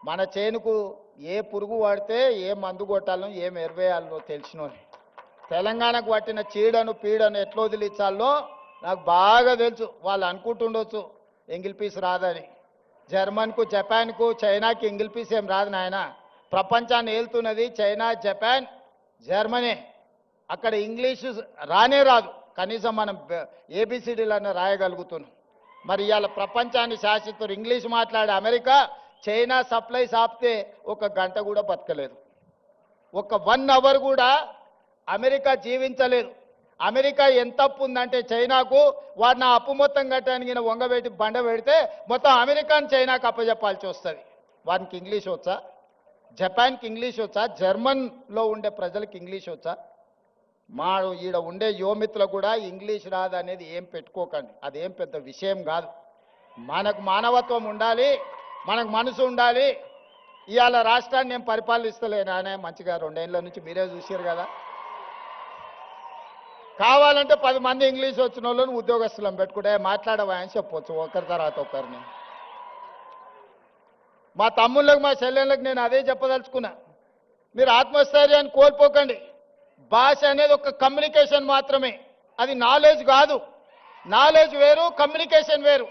మన చేనుకు ఏ పురుగు పడితే ఏ మందు కొట్టాలో ఏం ఎరువేయాలో తెలిసినోని తెలంగాణకు పట్టిన చీడను పీడను ఎట్లా వదిలించాలో నాకు బాగా తెలుసు. వాళ్ళు అనుకుంటుండొచ్చు ఎంగిల్ పీస్ రాదని. జర్మన్కు జపాన్కు చైనాకి ఎంగిల్ పీస్ ఏం రాదు నాయన. ప్రపంచాన్ని ఏలుతున్నది చైనా, జపాన్, జర్మనీ. అక్కడ ఇంగ్లీషు రానే రాదు, కనీసం మనం ఏబిసిడీలన్నా రాయగలుగుతున్నాం. మరి ఇవాళ ప్రపంచాన్ని శాసిస్తారు ఇంగ్లీష్ మాట్లాడే అమెరికా చైనా సప్లైస్ ఆపితే ఒక గంట కూడా బతకలేదు, ఒక 1 అవర్ కూడా అమెరికా జీవించలేదు. అమెరికా ఎంత అప్పు ఉందంటే చైనాకు, వాడు నా అప్పు మొత్తం కట్టడానికి వంగబెట్టి బండ పెడితే మొత్తం అమెరికాని చైనాకు అప్పచెప్పాల్సి వస్తుంది. వానికి ఇంగ్లీష్ వచ్చా? జపాన్కి ఇంగ్లీష్ వచ్చా? జర్మన్లో ఉండే ప్రజలకు ఇంగ్లీష్ వచ్చా? మా ఈడ ఉండే యువమిత్రులు కూడా ఇంగ్లీష్ రాదు అనేది ఏం పెట్టుకోకండి, అదేం పెద్ద విషయం కాదు. మనకు మానవత్వం ఉండాలి, మనకు మనసు ఉండాలి. ఇవాళ రాష్ట్రాన్ని నేను పరిపాలిస్తలేనానే మంచిగా 2 ఏళ్ళ నుంచి మీరే చూసారు కదా. కావాలంటే 10 మంది ఇంగ్లీష్ వచ్చిన వాళ్ళని ఉద్యోగస్తులను పెట్టుకుంటే మాట్లాడవా అని చెప్పొచ్చు ఒకరి తర్వాత ఒకరిని. మా తమ్ముళ్ళకి మా చెల్లెళ్ళకి నేను అదే చెప్పదలుచుకున్నా, మీరు ఆత్మస్థైర్యాన్ని కోల్పోకండి. భాష అనేది ఒక కమ్యూనికేషన్ మాత్రమే, అది నాలెడ్జ్ కాదు. నాలెడ్జ్ వేరు, కమ్యూనికేషన్ వేరు.